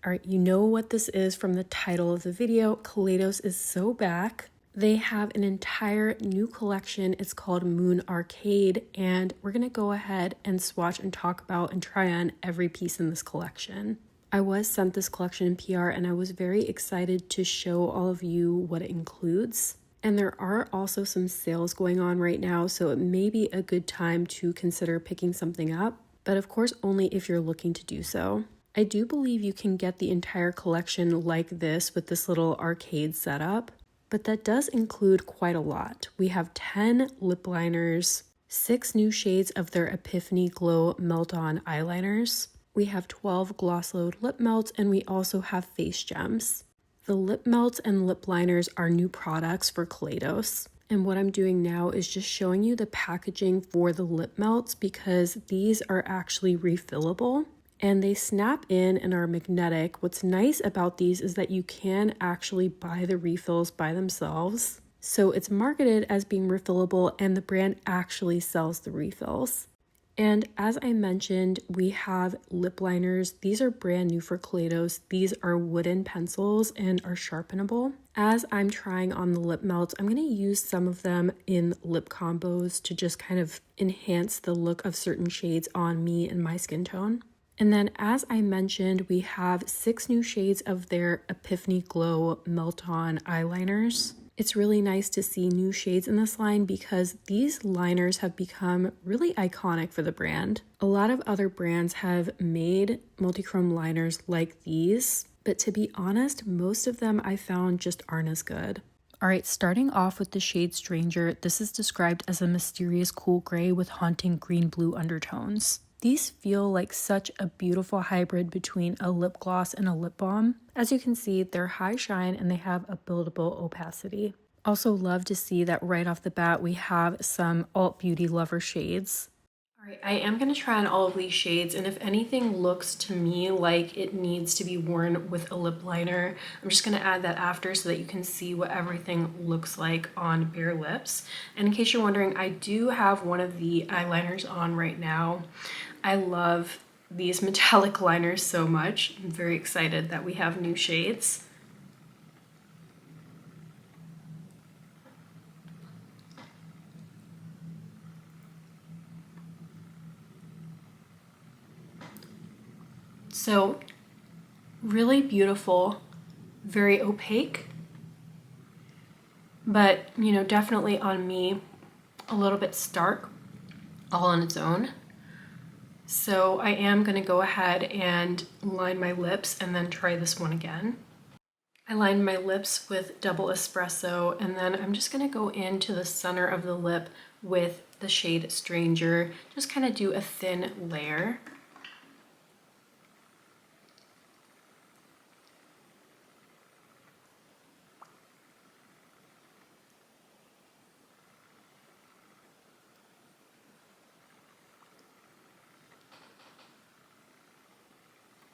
All right, you know what this is from the title of the video. Kaleidos is so back. They have an entire new collection. It's called Moon Arcade, and we're gonna go ahead and swatch and talk about and try on every piece in this collection. I was sent this collection in PR and I was very excited to show all of you what it includes. And there are also some sales going on right now, so it may be a good time to consider picking something up, but of course only if you're looking to do so. I do believe you can get the entire collection like this with this little arcade setup, but that does include quite a lot. We have 10 lip liners, 6 new shades of their Epiphany Glow Melt-On eyeliners. We have 12 Gloss Load lip melts, and we also have face gems. The lip melts and lip liners are new products for Kaleidos. And what I'm doing now is just showing you the packaging for the lip melts because these are actually refillable and they snap in and are magnetic. What's nice about these is that you can actually buy the refills by themselves. So it's marketed as being refillable and the brand actually sells the refills. And as I mentioned, we have lip liners. These are brand new for Kaleidos. These are wooden pencils and are sharpenable. As I'm trying on the lip melts, I'm going to use some of them in lip combos to just kind of enhance the look of certain shades on me and my skin tone. And then as I mentioned, we have 6 new shades of their Epiphany Glow Melt-On eyeliners. It's really nice to see new shades in this line because these liners have become really iconic for the brand. A lot of other brands have made multichrome liners like these, but to be honest, most of them I found just aren't as good. All right, starting off with the shade Stranger, this is described as a mysterious cool gray with haunting green-blue undertones. These feel like such a beautiful hybrid between a lip gloss and a lip balm. As you can see, they're high shine and they have a buildable opacity. Also love to see that right off the bat we have some alt beauty lover shades. All right, I am going to try on all of these shades, and if anything looks to me like it needs to be worn with a lip liner, I'm just going to add that after so that you can see what everything looks like on bare lips. And in case you're wondering, I do have one of the eyeliners on right now. I love these metallic liners so much. I'm very excited that we have new shades. So really beautiful, very opaque, but you know, definitely on me a little bit stark all on its own. So I am going to go ahead and line my lips and then try this one again. I lined my lips with double espresso, and then I'm just going to go into the center of the lip with the shade Stranger, just kind of do a thin layer.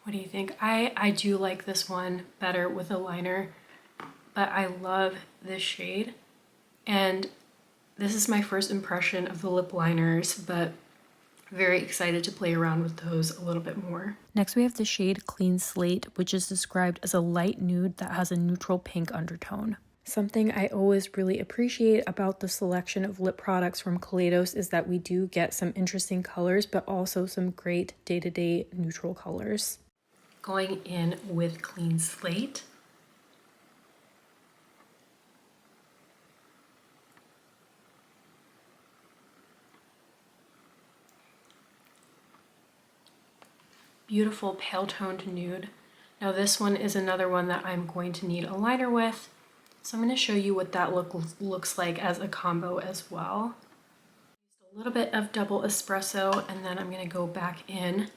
What do you think? I do like this one better with a liner, but I love this shade. And this is my first impression of the lip liners, but very excited to play around with those a little bit more. Next we have the shade Clean Slate, which is described as a light nude that has a neutral pink undertone. Something I always really appreciate about the selection of lip products from Kaleidos is that we do get some interesting colors, but also some great day-to-day neutral colors. Going in with Clean Slate. Beautiful pale toned nude. Now this one is another one that I'm going to need a liner with, so I'm going to show you what that looks like as a combo as well. Just a little bit of double espresso, and then I'm going to go back in.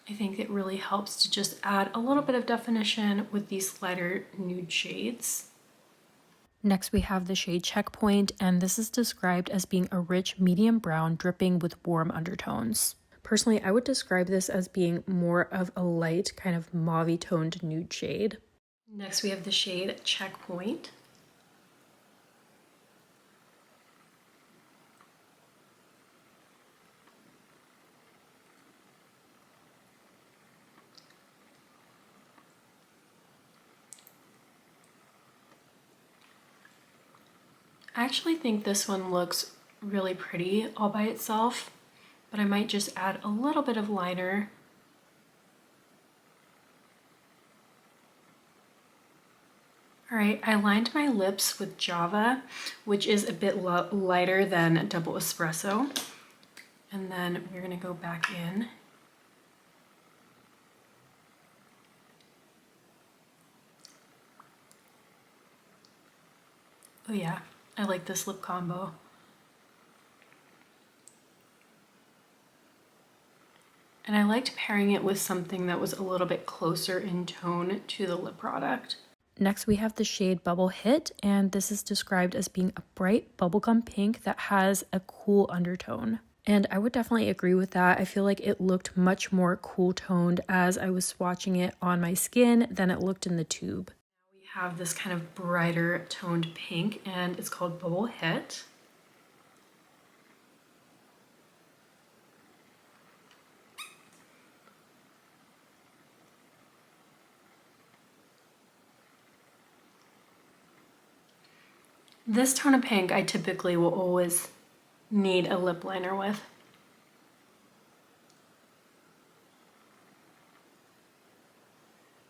I think it really helps to just add a little bit of definition with these lighter nude shades. Next we have the shade Checkpoint, and this is described as being a rich medium brown dripping with warm undertones. Personally, I would describe this as being more of a light kind of mauve toned nude shade. Next we have the shade Checkpoint. I actually think this one looks really pretty all by itself, but I might just add a little bit of liner. All right, I lined my lips with Java, which is a bit lighter than Double Espresso. And then we're gonna go back in. Oh yeah, I like this lip combo. And I liked pairing it with something that was a little bit closer in tone to the lip product. Next we have the shade Bubble Hit, and this is described as being a bright bubblegum pink that has a cool undertone. And I would definitely agree with that. I feel like it looked much more cool toned as I was swatching it on my skin than it looked in the tube. We have this kind of brighter toned pink, and it's called Bubble Hit. This tone of pink I typically will always need a lip liner with.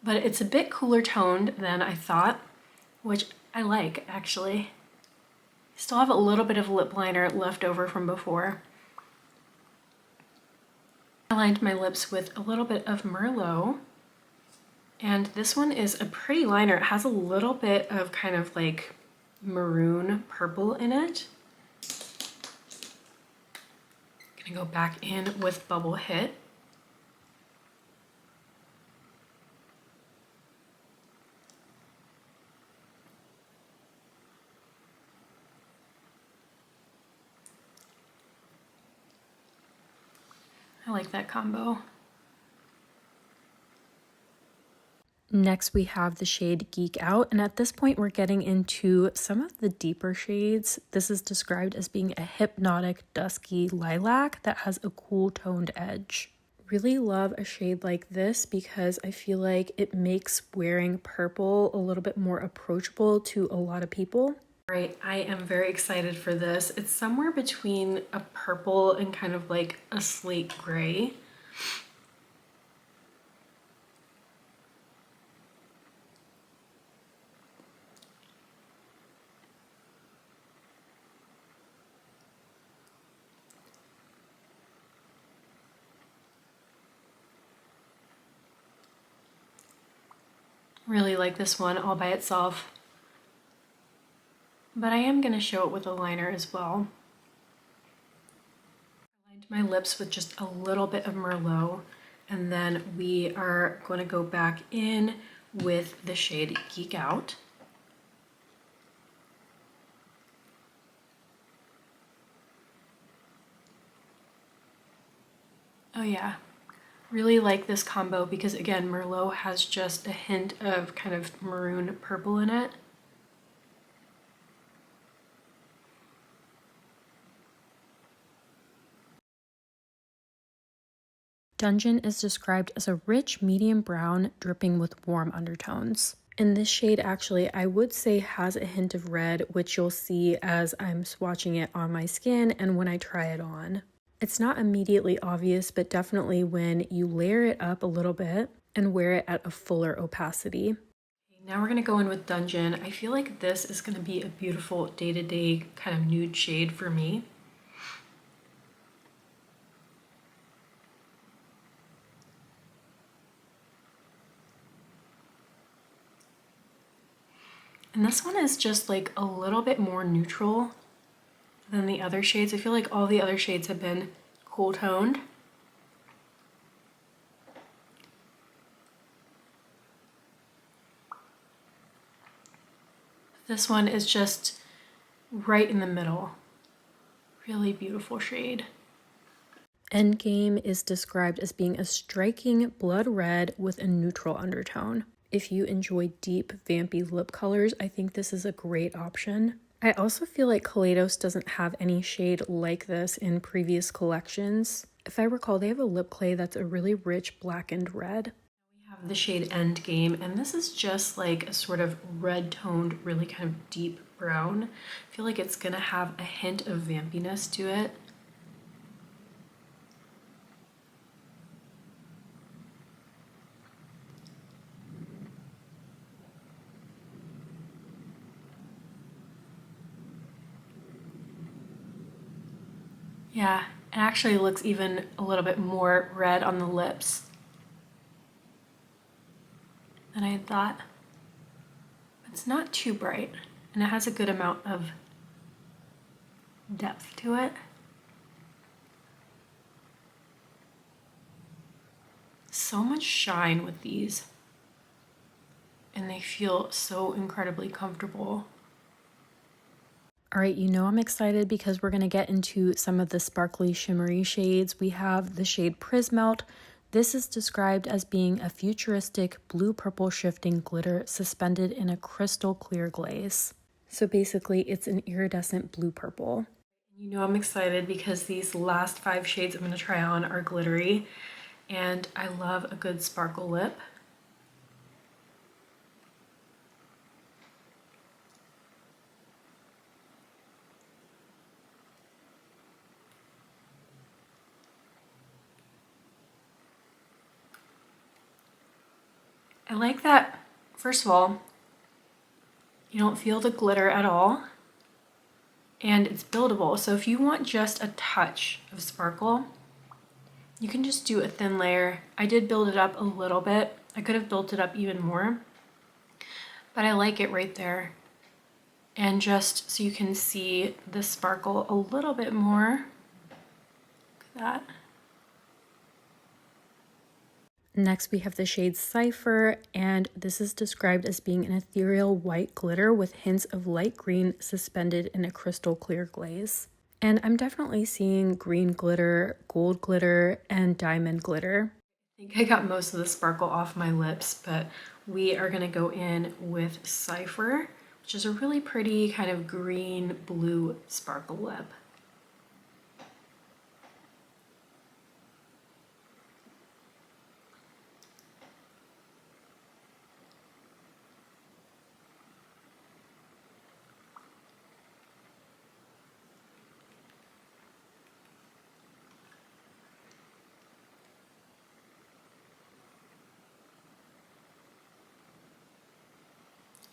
But it's a bit cooler toned than I thought, which I like actually. Still have a little bit of lip liner left over from before. I lined my lips with a little bit of Merlot. And this one is a pretty liner. It has a little bit of kind of like maroon purple in it. Gonna go back in with Bubble Hit. I like that combo. Next we have the shade Geek Out, and at this point we're getting into some of the deeper shades. This is described as being a hypnotic dusky lilac that has a cool toned edge. Really love a shade like this because I feel like it makes wearing purple a little bit more approachable to a lot of people. All right, I am very excited for this. It's somewhere between a purple and kind of like a slate gray. Really like this one all by itself, but I am going to show it with a liner as well. I lined my lips with just a little bit of Merlot, and then we are going to go back in with the shade Geek Out. Oh yeah. Really like this combo because again, Merlot has just a hint of kind of maroon purple in it. Dungeon is described as a rich medium brown dripping with warm undertones. And this shade actually I would say has a hint of red, which you'll see as I'm swatching it on my skin and when I try it on. It's not immediately obvious, but definitely when you layer it up a little bit and wear it at a fuller opacity. Now we're going to go in with Dungeon. I feel like this is going to be a beautiful day-to-day kind of nude shade for me. And this one is just like a little bit more neutral than the other shades. I feel like all the other shades have been cool toned. This one is just right in the middle. Really beautiful shade. Endgame is described as being a striking blood red with a neutral undertone. If you enjoy deep, vampy lip colors, I think this is a great option. I also feel like Kaleidos doesn't have any shade like this in previous collections. If I recall, they have a lip clay that's a really rich blackened red. We The shade Endgame, and this is just like a sort of red toned, really kind of deep brown. I feel like it's gonna have a hint of vampiness to it. Yeah, it actually looks even a little bit more red on the lips than I had thought. It's not too bright, and it has a good amount of depth to it. So much shine with these, and they feel so incredibly comfortable. All right, you know I'm excited because we're going to get into some of the sparkly shimmery shades. We have the shade Prismelt. This is described as being a futuristic blue-purple shifting glitter suspended in a crystal clear glaze. So basically, it's an iridescent blue-purple. You know I'm excited because these last 5 shades I'm going to try on are glittery, and I love a good sparkle lip. I like that, first of all, you don't feel the glitter at all, and it's buildable. So if you want just a touch of sparkle, you can just do a thin layer. I did build it up a little bit. I could have built it up even more, but I like it right there. And just so you can see the sparkle a little bit more. Look at that. Next, we have the shade Cypher, and this is described as being an ethereal white glitter with hints of light green suspended in a crystal clear glaze. And I'm definitely seeing green glitter, gold glitter, and diamond glitter. I think I got most of the sparkle off my lips, but we are gonna go in with Cypher, which is a really pretty kind of green blue sparkle lip.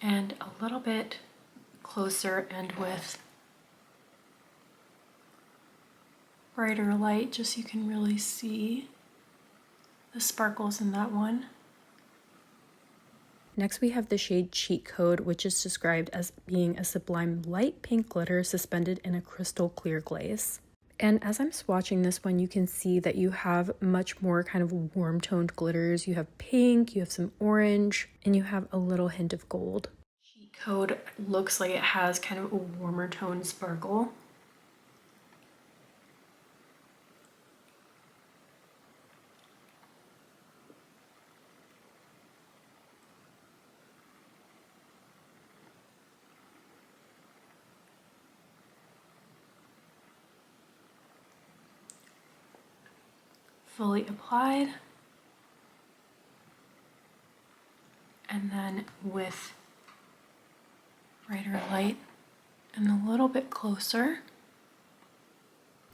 And a little bit closer and with brighter light, just so you can really see the sparkles in that one. Next, we have the shade Cheat Code, which is described as being a sublime light pink glitter suspended in a crystal clear glaze. And as I'm swatching this one, you can see that you have much more kind of warm toned glitters. You have pink, you have some orange, and you have a little hint of gold. Cheat Code looks like it has kind of a warmer toned sparkle. Fully applied, and then with brighter light and a little bit closer.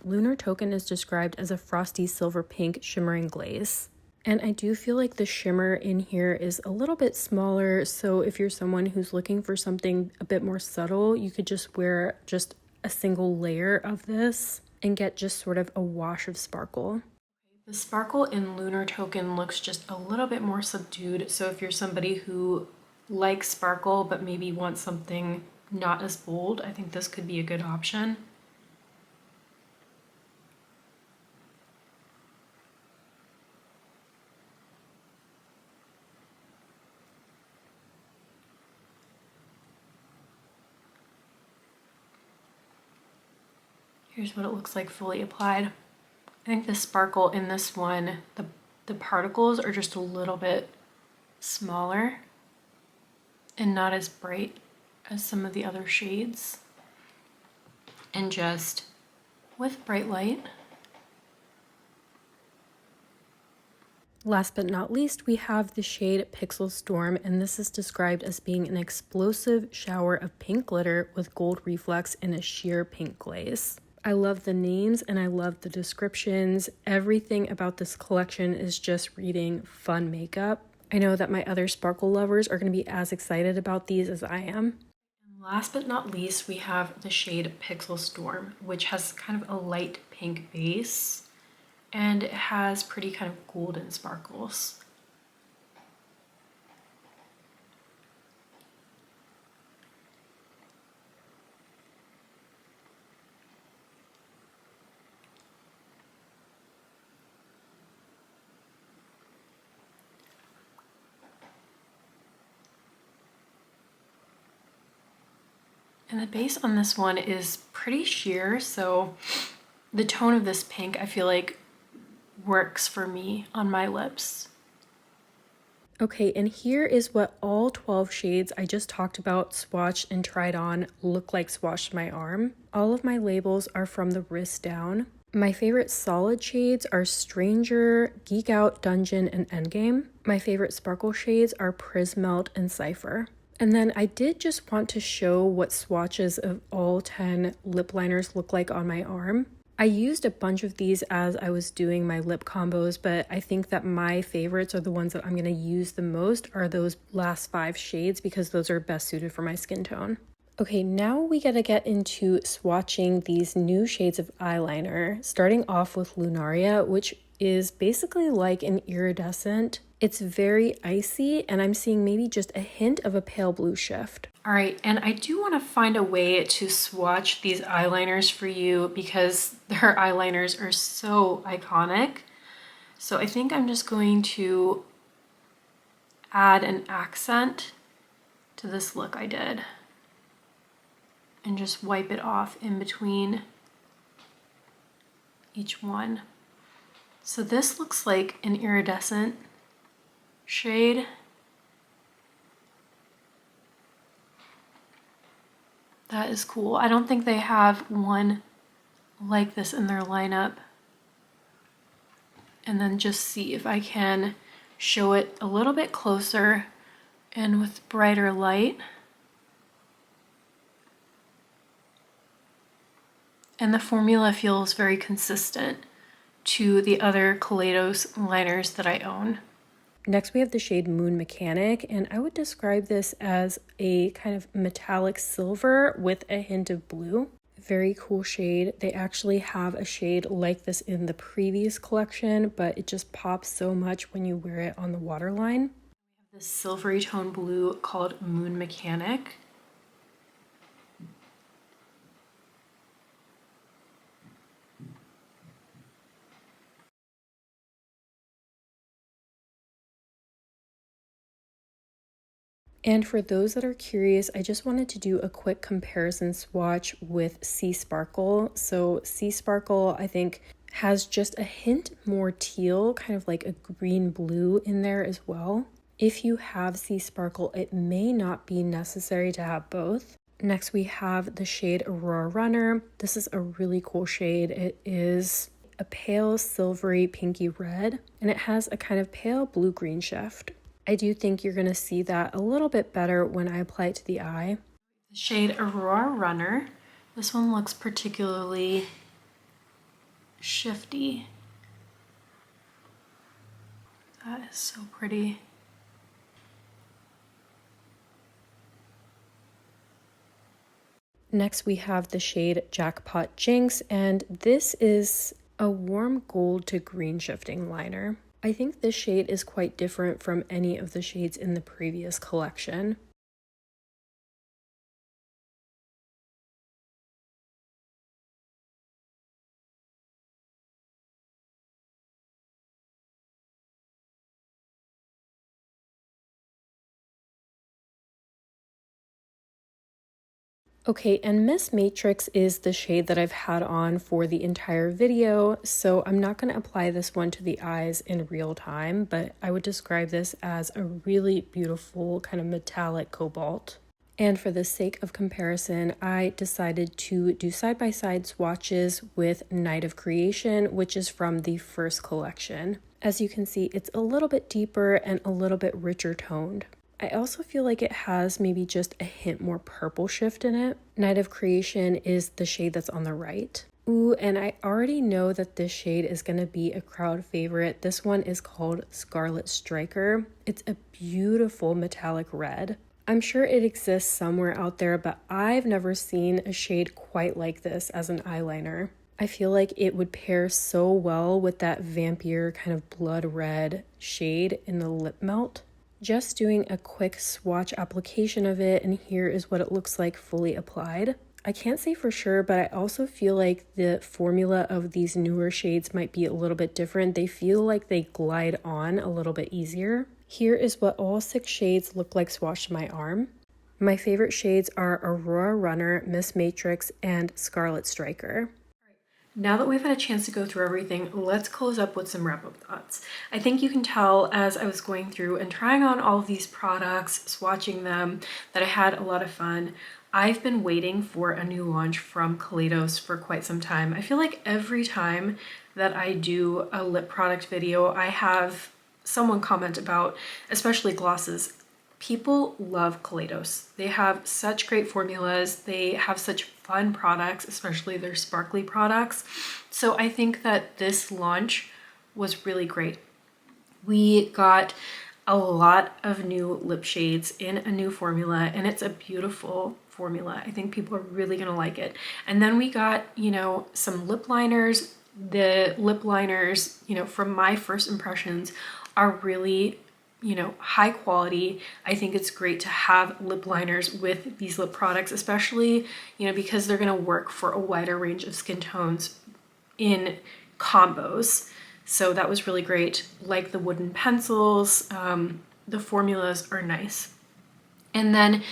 Lunar Token is described as a frosty silver pink shimmering glaze. And I do feel like the shimmer in here is a little bit smaller, so if you're someone who's looking for something a bit more subtle, you could just wear just a single layer of this and get just sort of a wash of sparkle. The sparkle in Lunar Token looks just a little bit more subdued, so if you're somebody who likes sparkle but maybe wants something not as bold, I think this could be a good option. Here's what it looks like fully applied. I think the sparkle in this one, the particles are just a little bit smaller and not as bright as some of the other shades. And just with bright light, Last but not least, we have the shade Pixel Storm, and this is described as being an explosive shower of pink glitter with gold reflex and a sheer pink glaze. I love the names and I love the descriptions. Everything about this collection is just reading fun makeup. I know that my other sparkle lovers are going to be as excited about these as I am. And last but not least, we have the shade Pixel Storm, which has kind of a light pink base. And it has pretty kind of golden sparkles. And the base on this one is pretty sheer, so the tone of this pink I feel like works for me on my lips. Okay, and here is what all 12 shades I just talked about, swatched and tried on, look like swatched my arm. All of my labels are from the wrist down. My favorite solid shades are Stranger, Geek Out, Dungeon, and Endgame. My favorite sparkle shades are Prismelt and Cypher. And then I did just want to show what swatches of all 10 lip liners look like on my arm. I used a bunch of these as I was doing my lip combos, but I think that my favorites are the ones that I'm going to use the most are those last 5 shades because those are best suited for my skin tone. Okay, now we gotta get into swatching these new shades of eyeliner, starting off with Lunaria, which is basically like an iridescent. It's very icy, and I'm seeing maybe just a hint of a pale blue shift. All right, and I do want to find a way to swatch these eyeliners for you because their eyeliners are so iconic. So I think I'm just going to add an accent to this look I did and just wipe it off in between each one. So this looks like an iridescent shade. That is cool. I don't think they have one like this in their lineup. And then just see if I can show it a little bit closer and with brighter light. And the formula feels very consistent to the other Kaleidos liners that I own. Next we have the shade Moon Mechanic, and I would describe this as a kind of metallic silver with a hint of blue. Very cool shade. They actually have a shade like this in the previous collection, but it just pops so much when you wear it on the waterline. We have this silvery tone blue called Moon Mechanic. And for those that are curious, I just wanted to do a quick comparison swatch with Sea Sparkle. So Sea Sparkle, I think, has just a hint more teal, kind of like a green blue in there as well. If you have Sea Sparkle, it may not be necessary to have both. Next, we have the shade Aurora Runner. This is a really cool shade. It is a pale silvery pinky red, and it has a kind of pale blue-green shift. I do think you're going to see that a little bit better when I apply it to the eye. The shade Aurora Runner. This one looks particularly shifty. That is so pretty. Next we have the shade Jackpot Jinx, and this is a warm gold to green shifting liner. I think this shade is quite different from any of the shades in the previous collection. Okay, and Miss Matrix is the shade that I've had on for the entire video, so I'm not going to apply this one to the eyes in real time, but I would describe this as a really beautiful kind of metallic cobalt. And for the sake of comparison, I decided to do side-by-side swatches with Night of Creation, which is from the first collection. As you can see, it's a little bit deeper and a little bit richer toned. I also feel like it has maybe just a hint more purple shift in it. Night of Creation is the shade that's on the right. Ooh, and I already know that this shade is going to be a crowd favorite. This one is called Scarlet Striker. It's a beautiful metallic red. I'm sure it exists somewhere out there, but I've never seen a shade quite like this as an eyeliner. I feel like it would pair so well with that vampire kind of blood red shade in the lip melt. Just doing a quick swatch application of it, and here is what it looks like fully applied. I can't say for sure, but I also feel like the formula of these newer shades might be a little bit different. They feel like they glide on a little bit easier. Here is what all 6 shades look like swatched to my arm. My favorite shades are Aurora Runner, Miss Matrix, and Scarlet Striker. Now that we've had a chance to go through everything, let's close up with some wrap-up thoughts. I think you can tell as I was going through and trying on all of these products, swatching them, that I had a lot of fun. I've been waiting for a new launch from Kaleidos for quite some time. I feel like every time that I do a lip product video, I have someone comment about, especially glosses. People love Kaleidos. They have such great formulas. They have such fun products, especially their sparkly products. So I think that this launch was really great. We got a lot of new lip shades in a new formula, and it's a beautiful formula. I think people are really gonna like it. And then we got, you know, some lip liners. The lip liners, you know, from my first impressions are really, you know, high quality. I think it's great to have lip liners with these lip products, especially, you know, because they're gonna work for a wider range of skin tones in combos. So that was really great. Like the wooden pencils, the formulas are nice. And then,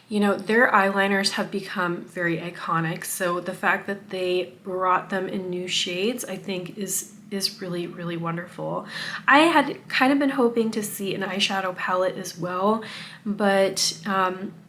you know, their eyeliners have become very iconic. So the fact that they brought them in new shades, I think is really, really wonderful. I had kind of been hoping to see an eyeshadow palette as well, but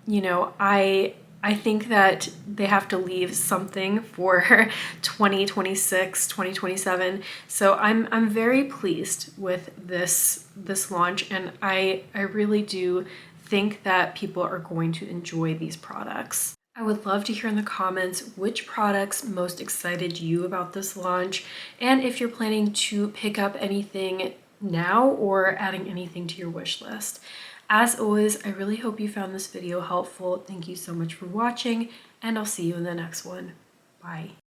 you know, I think that they have to leave something for 2026, 2027. So I'm very pleased with this launch, and I really do think that people are going to enjoy these products. I would love to hear in the comments which products most excited you about this launch, and if you're planning to pick up anything now or adding anything to your wish list. As always, I really hope you found this video helpful. Thank you so much for watching, and I'll see you in the next one. Bye.